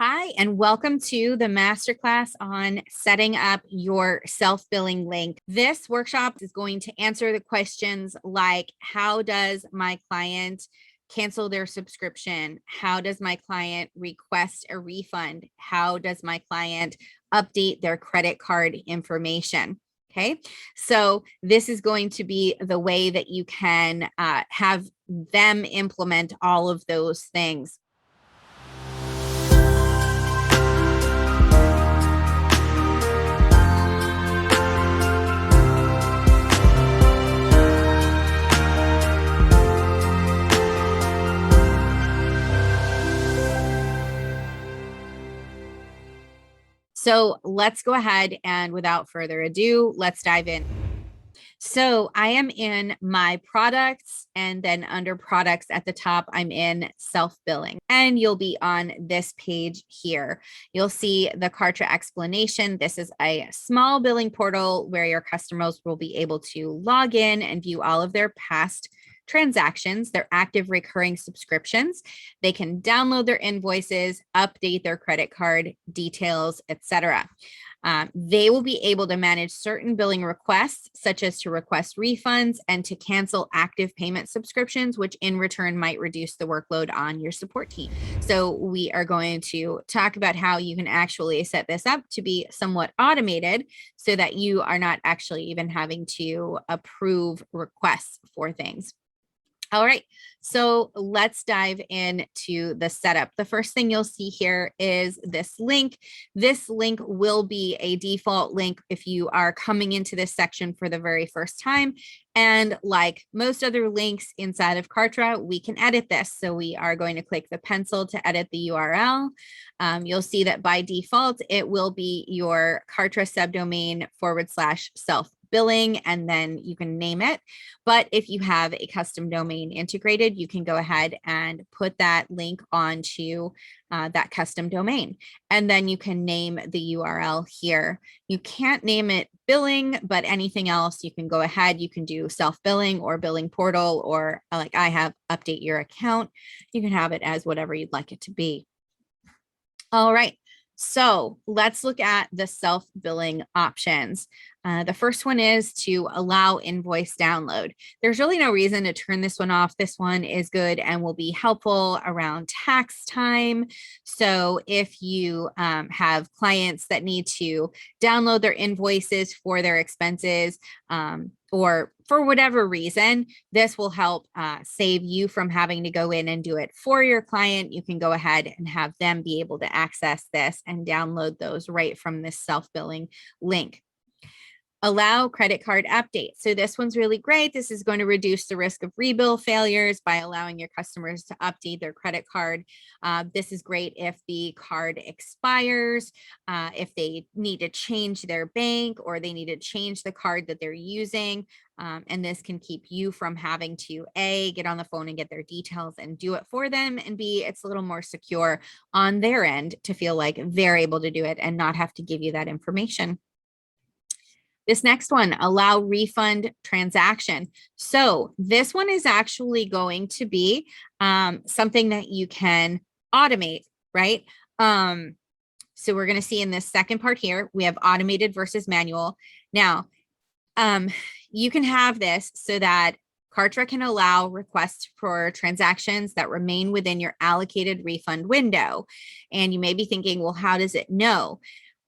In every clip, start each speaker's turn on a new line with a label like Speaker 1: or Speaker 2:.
Speaker 1: Hi, and welcome to the masterclass on setting up your self-billing link. This workshop is going to answer the questions like, how does my client cancel their subscription? How does my client request a refund? How does my client update their credit card information? Okay, so this is going to be the way that you can have them implement all of those things. So let's go ahead and without further ado, let's dive in. So I am in my products, and then under products at the top, I'm in self-billing, and you'll be on this page here. You'll see the Kartra explanation. This is a small billing portal where your customers will be able to log in and view all of their past transactions, their active recurring subscriptions. They can download their invoices, update their credit card details, etc. They will be able to manage certain billing requests, such as to request refunds and to cancel active payment subscriptions, which in return might reduce the workload on your support team. So we are going to talk about how you can actually set this up to be somewhat automated so that you are not actually even having to approve requests for things. All right, so let's dive into the setup. The first thing you'll see here is this link. This link will be a default link if you are coming into this section for the very first time. And like most other links inside of Kartra, we can edit this. So we are going to click the pencil to edit the URL. You'll see that by default, it will be your Kartra subdomain /self billing, and then you can name it. But if you have a custom domain integrated, you can go ahead and put that link onto that custom domain. And then you can name the URL here. You can't name it billing, but anything else you can go ahead. You can do self-billing or billing portal, or like I have, update your account. You can have it as whatever you'd like it to be. All right. So let's look at the self-billing options. The first one is to allow invoice download. There's really no reason to turn this one off. This one is good and will be helpful around tax time. So if you have clients that need to download their invoices for their expenses, or for whatever reason, this will help save you from having to go in and do it for your client. You can go ahead and have them be able to access this and download those right from this self-billing link. Allow credit card updates. So this one's really great. This is going to reduce the risk of rebill failures by allowing your customers to update their credit card. This is great if the card expires, if they need to change their bank, or they need to change the card that they're using. And this can keep you from having to A, get on the phone and get their details and do it for them, and B, it's a little more secure on their end to feel like they're able to do it and not have to give you that information. This next one, allow refund transaction. So this one is actually going to be something that you can automate, right? So we're going to see in this second part here, we have automated versus manual. Now, you can have this so that Kartra can allow requests for transactions that remain within your allocated refund window. And you may be thinking, well, how does it know?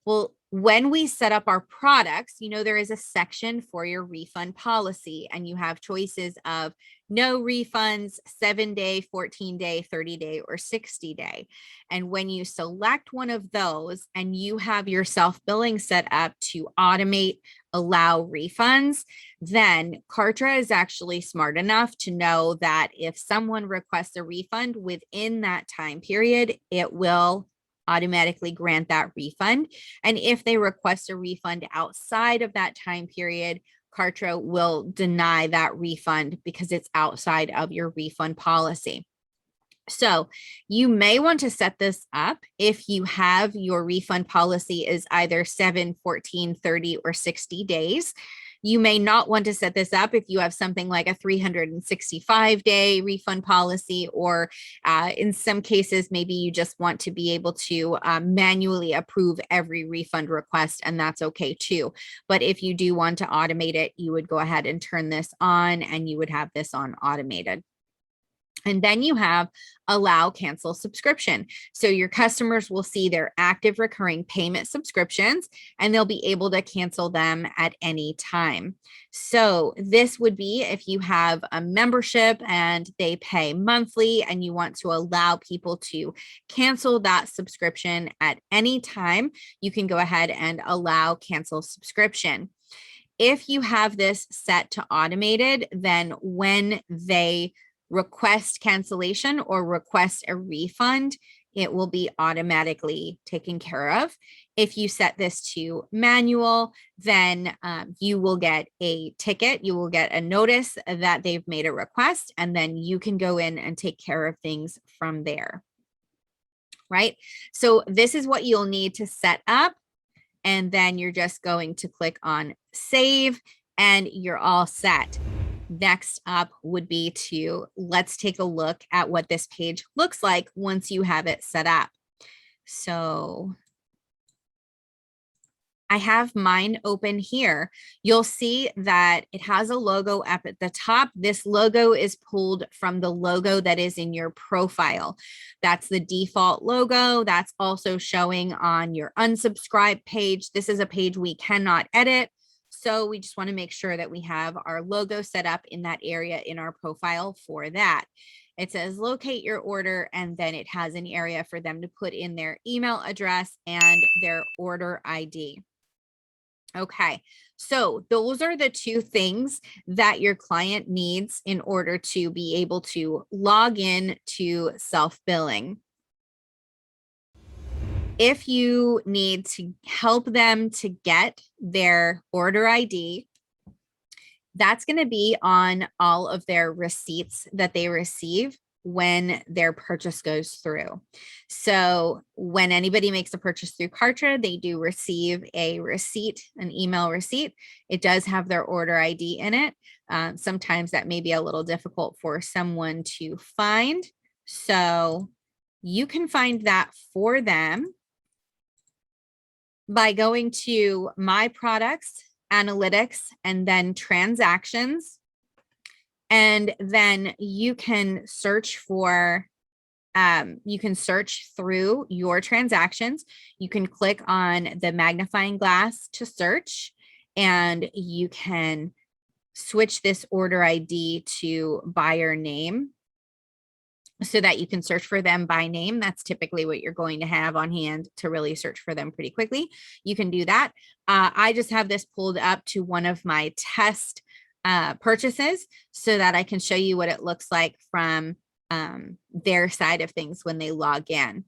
Speaker 1: Well, when we set up our products, you know, there is a section for your refund policy, and you have choices of no refunds, 7-day, 14-day, 30-day, or 60-day. And when you select one of those and you have your self-billing set up to automate, allow refunds, then Kartra is actually smart enough to know that if someone requests a refund within that time period, it will automatically grant that refund. And if they request a refund outside of that time period, Kartra will deny that refund because it's outside of your refund policy. So you may want to set this up if you have your refund policy is either 7, 14, 30, or 60 days. You may not want to set this up if you have something like a 365-day refund policy, or in some cases, maybe you just want to be able to manually approve every refund request, and that's okay too. But if you do want to automate it, you would go ahead and turn this on, and you would have this on automated. And then you have allow cancel subscription. So your customers will see their active recurring payment subscriptions, and they'll be able to cancel them at any time. So this would be if you have a membership and they pay monthly and you want to allow people to cancel that subscription at any time, you can go ahead and allow cancel subscription. If you have this set to automated, then when they request cancellation or request a refund, it will be automatically taken care of. If you set this to manual, then you will get a ticket. You will get a notice that they've made a request, and then you can go in and take care of things from there. Right? So this is what you'll need to set up. And then you're just going to click on save, and you're all set. Next up would be let's take a look at what this page looks like once you have it set up. So I have mine open here. You'll see that it has a logo up at the top. This logo is pulled from the logo that is in your profile. That's the default logo. That's also showing on your unsubscribe page. This is a page we cannot edit. So we just want to make sure that we have our logo set up in that area in our profile for that. It says locate your order, and then it has an area for them to put in their email address and their order ID. Okay, so those are the two things that your client needs in order to be able to log in to self-billing. If you need to help them to get their order ID, that's going to be on all of their receipts that they receive when their purchase goes through. So when anybody makes a purchase through Kartra, they do receive a receipt, an email receipt. It does have their order ID in it. Sometimes that may be a little difficult for someone to find. So you can find that for them by going to My Products, Analytics, and then Transactions. And then you can search for, you can search through your transactions. You can click on the magnifying glass to search, and you can switch this order ID to buyer name, so that you can search for them by name. That's typically what you're going to have on hand to really search for them pretty quickly. You can do that. I just have this pulled up to one of my test purchases so that I can show you what it looks like from their side of things when they log in.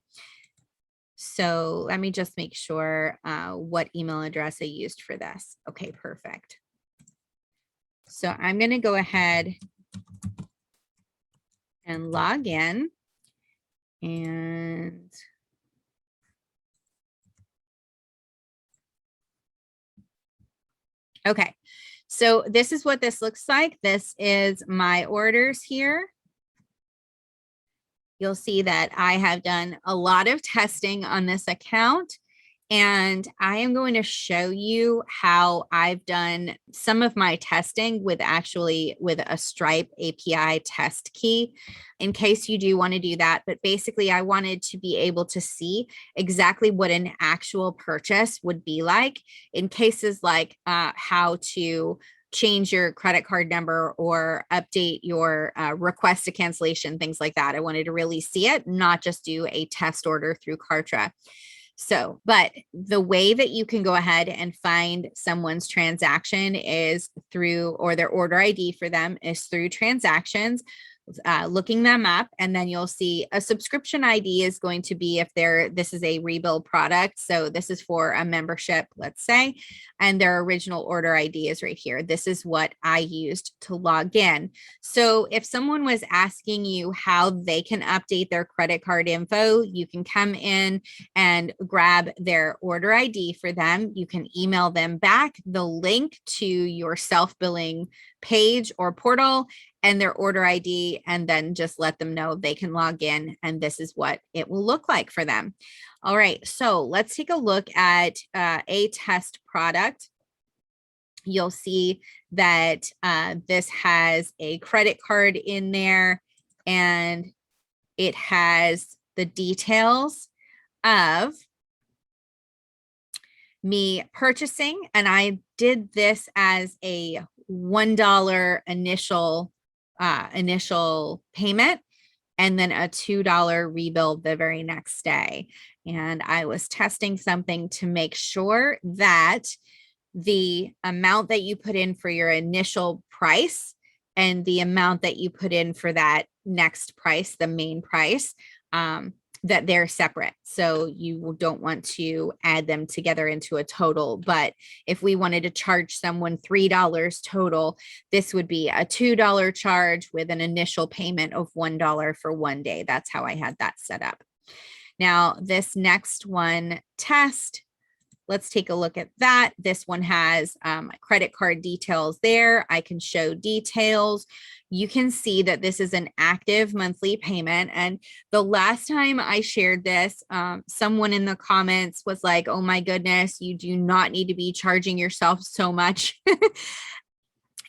Speaker 1: So let me just make sure what email address I used for this. Okay, perfect. So I'm going to go ahead and log in, and okay, so this is what this looks like. This is my orders here. You'll see that I have done a lot of testing on this account, and I am going to show you how I've done some of my testing with a Stripe API test key, in case you do want to do that. But basically, I wanted to be able to see exactly what an actual purchase would be like in cases like how to change your credit card number or update your request to cancellation, things like that. I wanted to really see it, not just do a test order through Kartra. So, but the way that you can go ahead and find someone's transaction is through, or their order ID for them is through transactions. looking them up, and then you'll see a subscription ID is going to be if this is a rebuild product. So this is for a membership, let's say, and their original order ID is right here. This is what I used to log in. So if someone was asking you how they can update their credit card info, you can come in and grab their order ID for them. You can email them back the link to your self-billing page or portal and their order ID, and then just let them know they can log in, and this is what it will look like for them. All right, so let's take a look at a test product. You'll see that this has a credit card in there, and it has the details of me purchasing, and I did this as a $1 initial payment, and then a $2 rebuild the very next day. And I was testing something to make sure that the amount that you put in for your initial price and the amount that you put in for that next price, the main price, that they're separate. So you don't want to add them together into a total. But if we wanted to charge someone $3 total, this would be a $2 charge with an initial payment of $1 for one day. That's how I had that set up. Now, this next one, test, let's take a look at that. This one has credit card details there. I can show details. You can see that this is an active monthly payment. And the last time I shared this, someone in the comments was like, oh my goodness, you do not need to be charging yourself so much.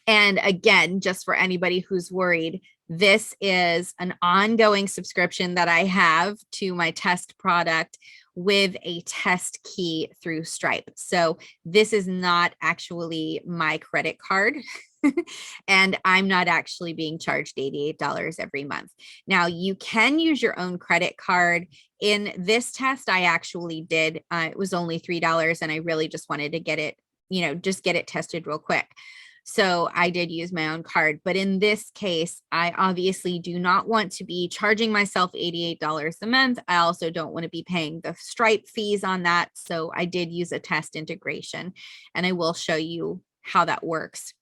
Speaker 1: And again, just for anybody who's worried, this is an ongoing subscription that I have to my test product with a test key through Stripe. So this is not actually my credit card. And I'm not actually being charged $88 every month. Now, you can use your own credit card. In this test, I actually did. It was only $3, and I really just wanted to get it, just get it tested real quick. So I did use my own card. But in this case, I obviously do not want to be charging myself $88 a month. I also don't want to be paying the Stripe fees on that. So I did use a test integration, and I will show you how that works.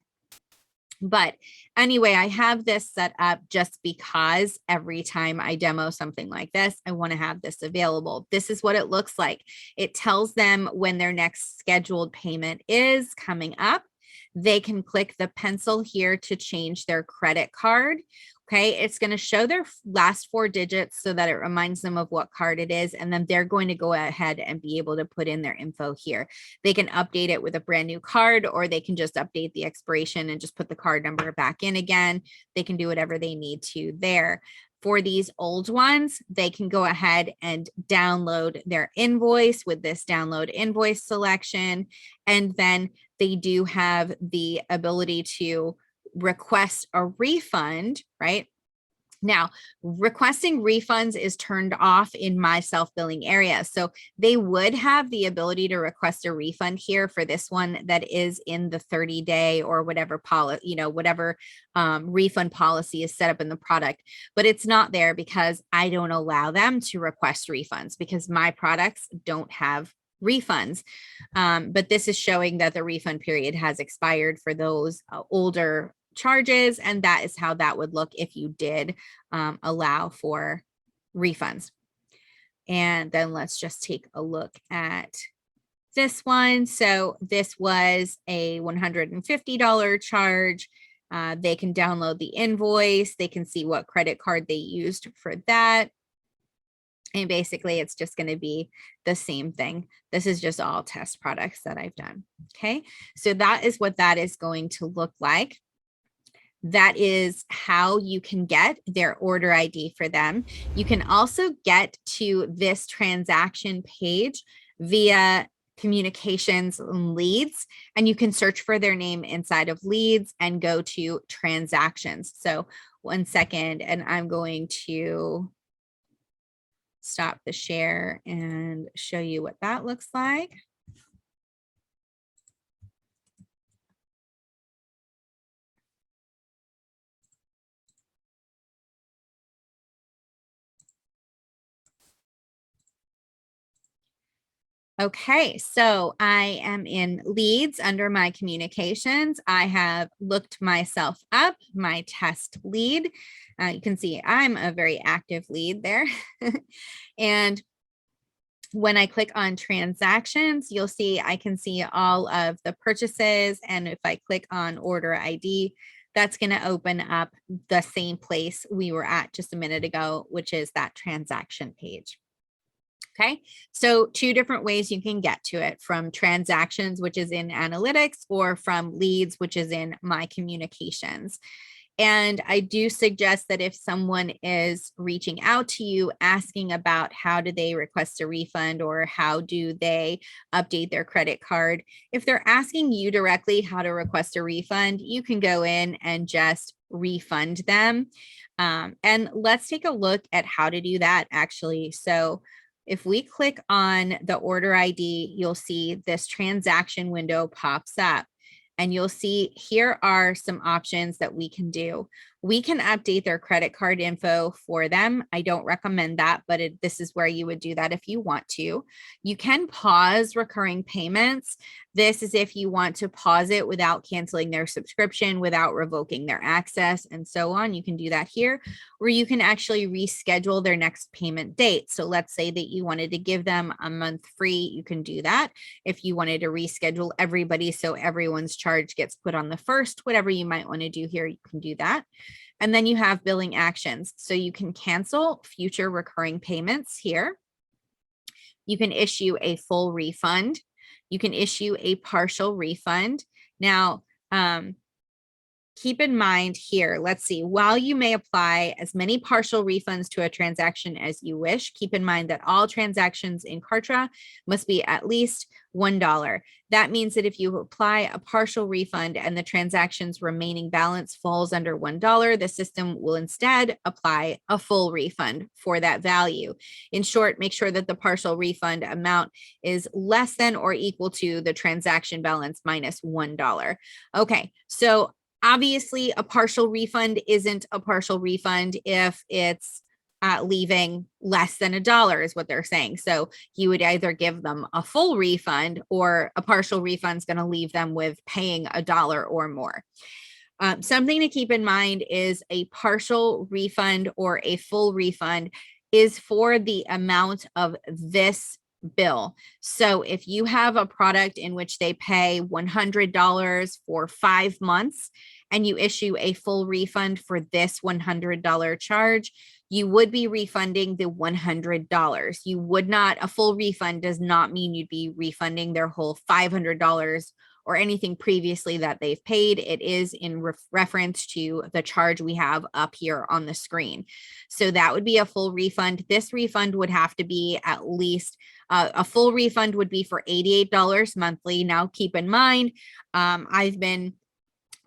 Speaker 1: But anyway, I have this set up just because every time I demo something like this, I want to have this available. This is what it looks like. It tells them when their next scheduled payment is coming up. They can click the pencil here to change their credit card. Okay, it's going to show their last 4 digits so that it reminds them of what card it is. And then they're going to go ahead and be able to put in their info here. They can update it with a brand new card, or they can just update the expiration and just put the card number back in again. They can do whatever they need to there. For these old ones, they can go ahead and download their invoice with this download invoice selection. And then they do have the ability to request a refund, right? Now, requesting refunds is turned off in my self-billing area. So they would have the ability to request a refund here for this one that is in the 30-day or whatever policy, whatever refund policy is set up in the product, but it's not there because I don't allow them to request refunds because my products don't have refunds. But this is showing that the refund period has expired for those older charges, and that is how that would look if you did allow for refunds. And then let's just take a look at this one. So this was a $150 charge. They can download the invoice. They can see what credit card they used for that. And basically, it's just going to be the same thing. This is just all test products that I've done. Okay, so that is what that is going to look like. That is how you can get their order ID for them. You can also get to this transaction page via communications and leads, and you can search for their name inside of leads and go to transactions. So 1 second, and I'm going to stop the share and show you what that looks like. Okay, so I am in leads under my communications. I have looked myself up, my test lead. You can see I'm a very active lead there. And when I click on transactions, you'll see I can see all of the purchases. And if I click on order ID, that's going to open up the same place we were at just a minute ago, which is that transaction page. Okay, so two different ways you can get to it, from transactions, which is in analytics, or from leads, which is in my communications. And I do suggest that if someone is reaching out to you asking about how do they request a refund or how do they update their credit card, if they're asking you directly how to request a refund, you can go in and just refund them. And let's take a look at how to do that actually. So if we click on the order ID, you'll see this transaction window pops up. And you'll see here are some options that we can do. We can update their credit card info for them. I don't recommend that, but this is where you would do that if you want to. You can pause recurring payments. This is if you want to pause it without canceling their subscription, without revoking their access, and so on. You can do that here, or you can actually reschedule their next payment date. So let's say that you wanted to give them a month free, you can do that. If you wanted to reschedule everybody so everyone's charge gets put on the first, whatever you might want to do here, you can do that. And then you have billing actions. So you can cancel future recurring payments here. You can issue a full refund. You can issue a partial refund. Now, keep in mind here, let's see, while you may apply as many partial refunds to a transaction as you wish, keep in mind that all transactions in Kartra must be at least $1. That means that if you apply a partial refund and the transaction's remaining balance falls under $1, the system will instead apply a full refund for that value. In short, make sure that the partial refund amount is less than or equal to the transaction balance minus $1. Okay, so obviously, a partial refund isn't a partial refund if it's leaving less than $1 is what they're saying. So you would either give them a full refund, or a partial refund is going to leave them with paying $1 or more. Something to keep in mind is a partial refund or a full refund is for the amount of this bill. So if you have a product in which they pay $100 for 5 months and you issue a full refund for this $100 charge, you would be refunding the $100. You would not, a full refund does not mean you'd be refunding their whole $500 or anything previously that they've paid. It is in reference to the charge we have up here on the screen. So that would be a full refund. This refund would have to be at least a full refund would be for $88 monthly. Now, keep in mind, I've been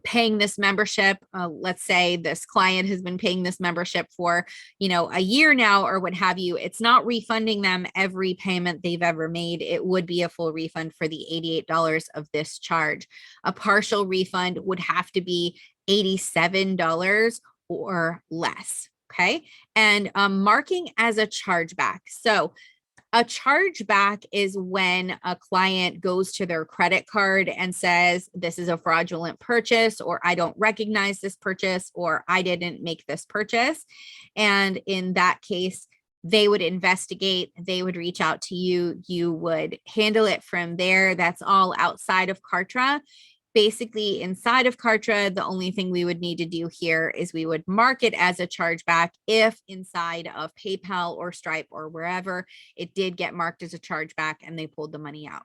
Speaker 1: paying this membership. Let's say this client has been paying this membership for, a year now or what have you. It's not refunding them every payment they've ever made. It would be a full refund for the $88 of this charge. A partial refund would have to be $87 or less. Okay. And marking as a chargeback. So a chargeback is when a client goes to their credit card and says, this is a fraudulent purchase, or I don't recognize this purchase, or I didn't make this purchase. And in that case, they would investigate, they would reach out to you, you would handle it from there. That's all outside of Kartra. Basically, inside of Kartra, the only thing we would need to do here is we would mark it as a chargeback if inside of PayPal or Stripe or wherever it did get marked as a chargeback and they pulled the money out.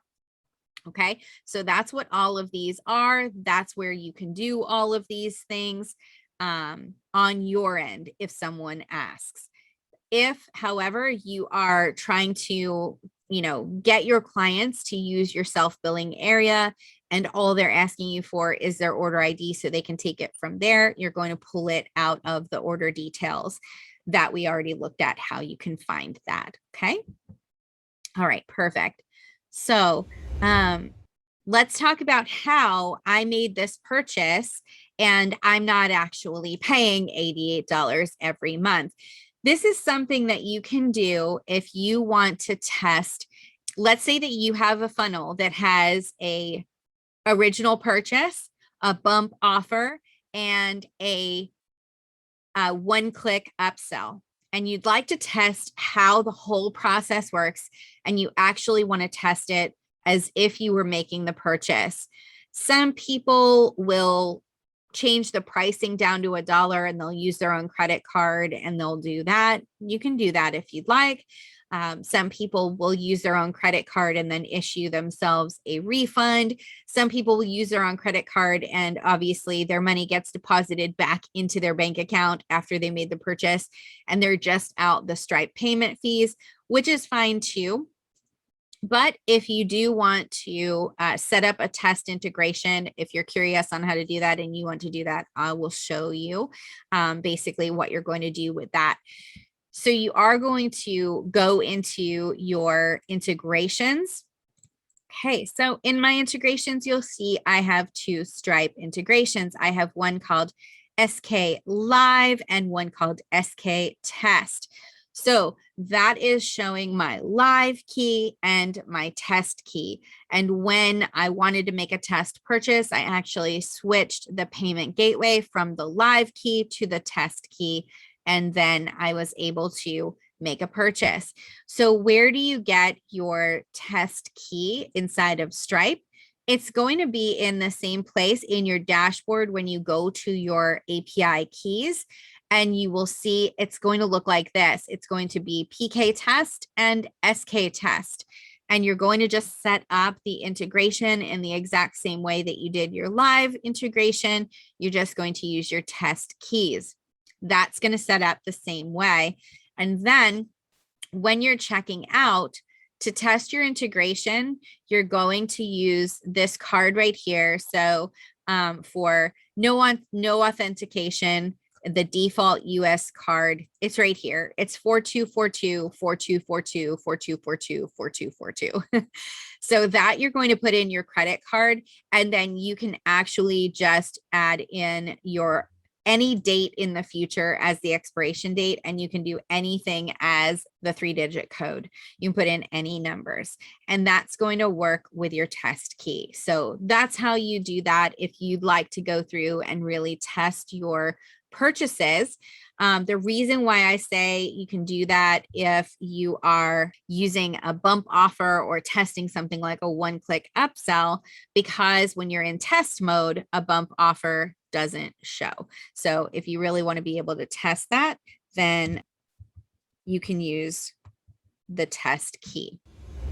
Speaker 1: Okay, so that's what all of these are. That's where you can do all of these things on your end if someone asks. If, however, you are trying to, get your clients to use your self-billing area and all they're asking you for is their order ID so they can take it from there, you're going to pull it out of the order details that we already looked at how you can find that. Okay. All right, perfect. So let's talk about how I made this purchase and I'm not actually paying $88 every month. This is something that you can do if you want to test let's say that you have a funnel that has a original purchase, a bump offer, and a one-click upsell. And you'd like to test how the whole process works, and you actually want to test it as if you were making the purchase. Some people will change the pricing down to $1 and they'll use their own credit card and they'll do that. You can do that if you'd like. Some people will use their own credit card and then issue themselves a refund. Some people will use their own credit card and obviously their money gets deposited back into their bank account after they made the purchase and they're just out the Stripe payment fees, which is fine too. But if you do want to set up a test integration, if you're curious on how to do that and you want to do that, I will show you basically what you're going to do with that. So you are going to go into your integrations. Okay, so in my integrations, you'll see I have 2 Stripe integrations. I have one called SK Live and one called SK Test. So that is showing my live key and my test key. And when I wanted to make a test purchase, I actually switched the payment gateway from the live key to the test key. And then I was able to make a purchase. So where do you get your test key inside of Stripe? It's going to be in the same place in your dashboard when you go to your API keys. And you will see it's going to look like this. It's going to be PK test and SK test. And you're going to just set up the integration in the exact same way that you did your live integration. You're just going to use your test keys. That's going to set up the same way. And then when you're checking out, to test your integration, you're going to use this card right here. So for no authentication, the default US card, it's right here. It's 4242 4242 4242 4242. So that you're going to put in your credit card, and then you can actually just add in your any date in the future as the expiration date, and you can do anything as the 3-digit code. You can put in any numbers, and that's going to work with your test key. So that's how you do that if you'd like to go through and really test your purchases. The reason why I say you can do that if you are using a bump offer or testing something like a one-click upsell, because when you're in test mode, a bump offer doesn't show. So if you really want to be able to test that, then you can use the test key.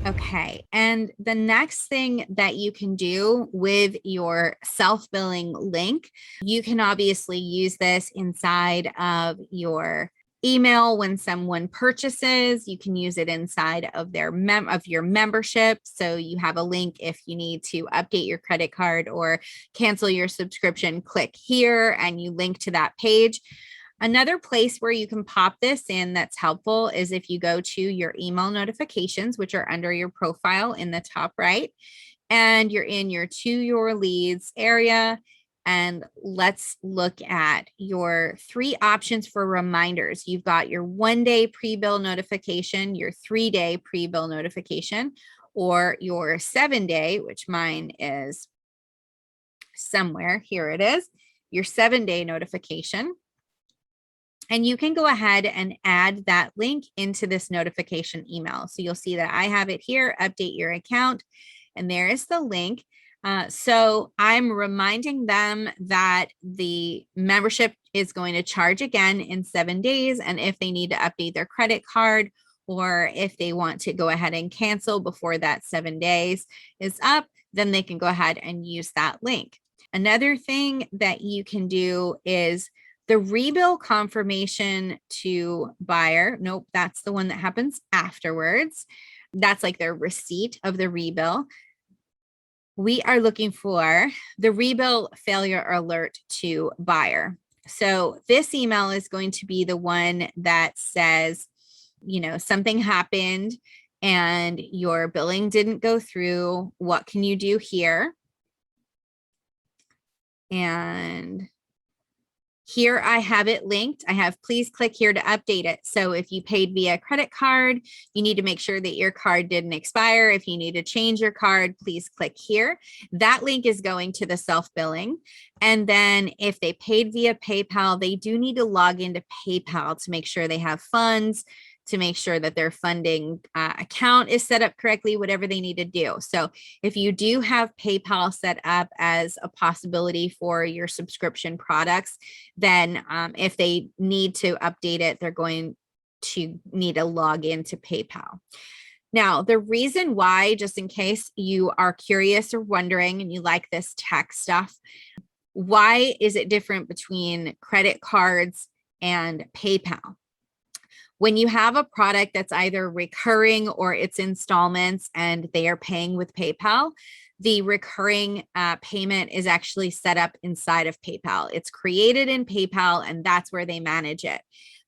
Speaker 1: Okay, and the next thing that you can do with your self-billing link, you can obviously use this inside of your email when someone purchases. You can use it inside of their your membership. So you have a link if you need to update your credit card or cancel your subscription, click here and you link to that page. Another place where you can pop this in that's helpful is if you go to your email notifications, which are under your profile in the top right, and you're in your to your leads area. And let's look at your 3 options for reminders. You've got your 1-day pre-bill notification, your 3-day pre-bill notification, or your 7-day, which mine is somewhere. Here it is, your 7-day notification. And you can go ahead and add that link into this notification email. So you'll see that I have it here, update your account, and there is the link. So I'm reminding them that the membership is going to charge again in 7 days. And if they need to update their credit card, or if they want to go ahead and cancel before that 7 days is up, then they can go ahead and use that link. Another thing that you can do is the rebill confirmation to buyer. Nope, that's the one that happens afterwards. That's like their receipt of the rebill. We are looking for the rebill failure alert to buyer. So this email is going to be the one that says, you know, something happened and your billing didn't go through. What can you do here? And Here I have it linked. I have please click here to update it. So if you paid via credit card, you need to make sure that your card didn't expire. If you need to change your card, please click here. That link is going to the self-billing. And then if they paid via PayPal, they do need to log into PayPal to make sure they have funds, to make sure that their funding account is set up correctly, whatever they need to do. So if you do have PayPal set up as a possibility for your subscription products, then if they need to update it, they're going to need to log into PayPal. Now, the reason why, just in case you are curious or wondering and you like this tech stuff, why is it different between credit cards and PayPal? When you have a product that's either recurring or it's installments and they are paying with PayPal, the recurring payment is actually set up inside of PayPal. It's created in PayPal and that's where they manage it.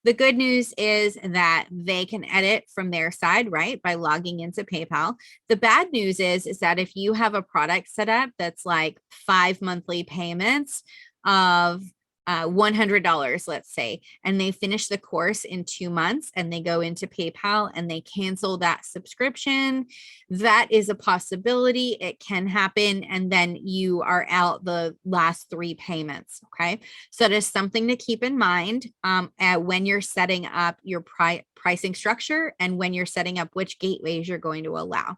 Speaker 1: The good news is that they can edit from their side, right, by logging into PayPal. The bad news is that if you have a product set up that's like 5 monthly payments of $100, let's say, and they finish the course in 2 months and they go into PayPal and they cancel that subscription, that is a possibility. It can happen. And then you are out the last 3 payments. Okay. So that is something to keep in mind when you're setting up your pricing structure and when you're setting up which gateways you're going to allow.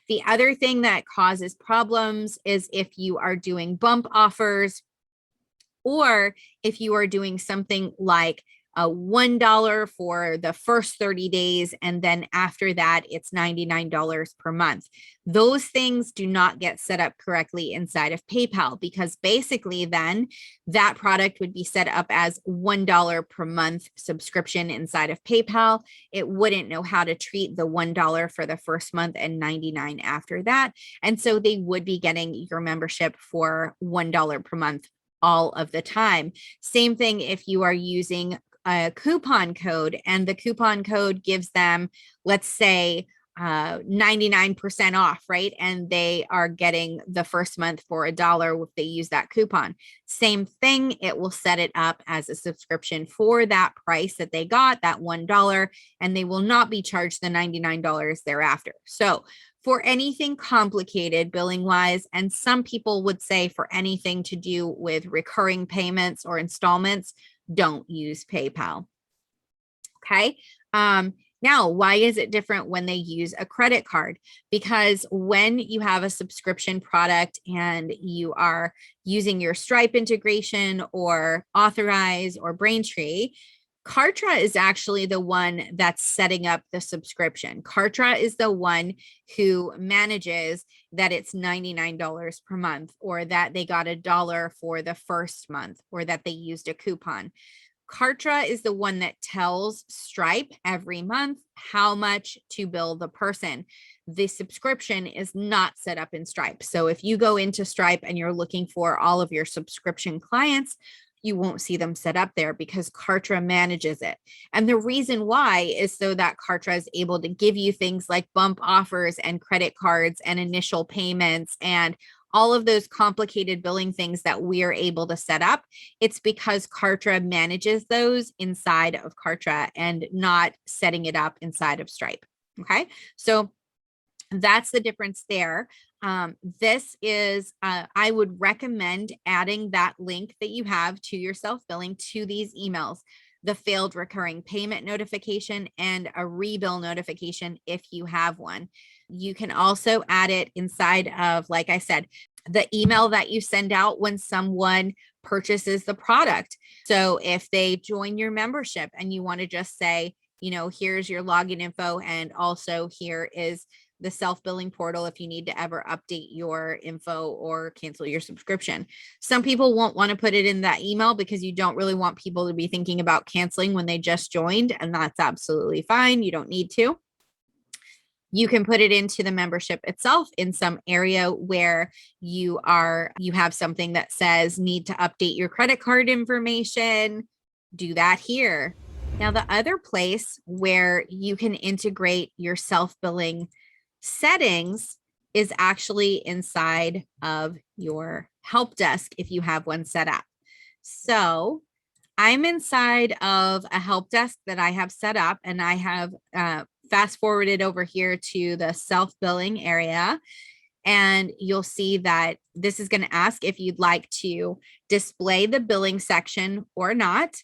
Speaker 1: The other thing that causes problems is if you are doing bump offers, or if you are doing something like a $1 for the first 30 days, and then after that, it's $99 per month. Those things do not get set up correctly inside of PayPal, because basically then that product would be set up as $1 per month subscription inside of PayPal. It wouldn't know how to treat the $1 for the first month and 99 after that. And so they would be getting your membership for $1 per month all of the time. Same thing if you are using a coupon code and the coupon code gives them, let's say, 99% off, right? And they are getting the first month for $1 if they use that coupon. Same thing, it will set it up as a subscription for that price that they got, that $1, and they will not be charged the $99 thereafter. So for anything complicated billing wise, and some people would say for anything to do with recurring payments or installments, don't use PayPal. Okay. Now, why is it different when they use a credit card? Because when you have a subscription product and you are using your Stripe integration or Authorize or Braintree, Kartra is actually the one that's setting up the subscription. Kartra is the one who manages that it's $99 per month, or that they got $1 for the first month, or that they used a coupon. Kartra is the one that tells Stripe every month how much to bill the person. The subscription is not set up in Stripe. So if you go into Stripe and you're looking for all of your subscription clients, you won't see them set up there because Kartra manages it. And the reason why is so that Kartra is able to give you things like bump offers and credit cards and initial payments and all of those complicated billing things that we are able to set up. It's because Kartra manages those inside of Kartra and not setting it up inside of Stripe. Okay, so that's the difference there. This is, I would recommend adding that link that you have to your self-billing to these emails, the failed recurring payment notification and a rebill notification if you have one. You can also add it inside of, like I said, the email that you send out when someone purchases the product. So if they join your membership and you want to just say, you know, here's your login info, and also here is the self-billing portal if you need to ever update your info or cancel your subscription. Some people won't want to put it in that email because you don't really want people to be thinking about canceling when they just joined, and that's absolutely fine. You don't need to. You can put it into the membership itself in some area where you have something that says need to update your credit card information. Do that here. Now, the other place where you can integrate your self-billing settings is actually inside of your help desk if you have one set up. So I'm inside of a help desk that I have set up, and I have fast forwarded over here to the self-billing area. And you'll see that this is going to ask if you'd like to display the billing section or not.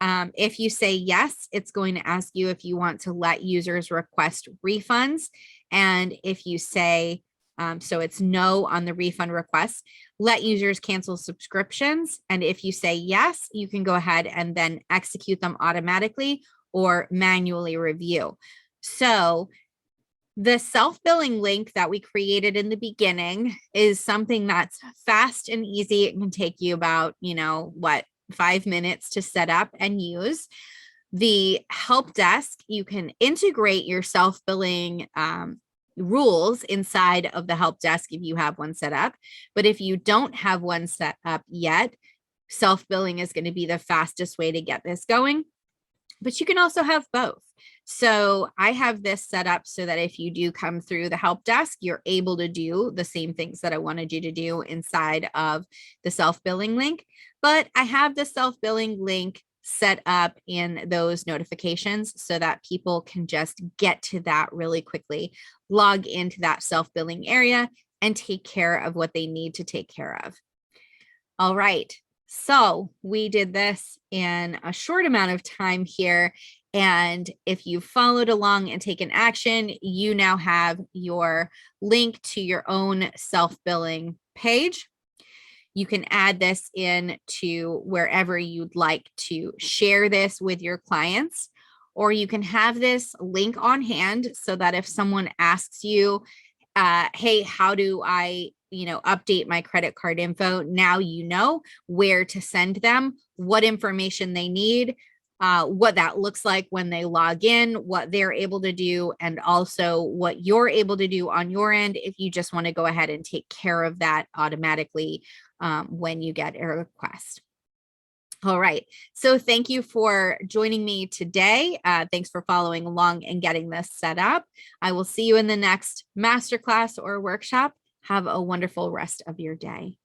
Speaker 1: If you say yes, it's going to ask you if you want to let users request refunds. And if you say, so it's no on the refund request, let users cancel subscriptions. And if you say yes, you can go ahead and then execute them automatically or manually review. So the self-billing link that we created in the beginning is something that's fast and easy. It can take you about, 5 minutes to set up and use. The help desk, you can integrate your self-billing rules inside of the help desk if you have one set up. But if you don't have one set up yet, self-billing is going to be the fastest way to get this going. But you can also have both. So I have this set up so that if you do come through the help desk, you're able to do the same things that I wanted you to do inside of the self-billing link. But I have the self-billing link set up in those notifications so that people can just get to that really quickly, log into that self-billing area and take care of what they need to take care of. All right. So we did this in a short amount of time here. And if you followed along and taken action, you now have your link to your own self-billing page. You can add this in to wherever you'd like to share this with your clients, or you can have this link on hand so that if someone asks you, hey, how do I update my credit card info? Now you know where to send them, what information they need, what that looks like when they log in, what they're able to do, and also what you're able to do on your end if you just want to go ahead and take care of that automatically when you get a request. All right. So thank you for joining me today. Thanks for following along and getting this set up. I will see you in the next masterclass or workshop. Have a wonderful rest of your day.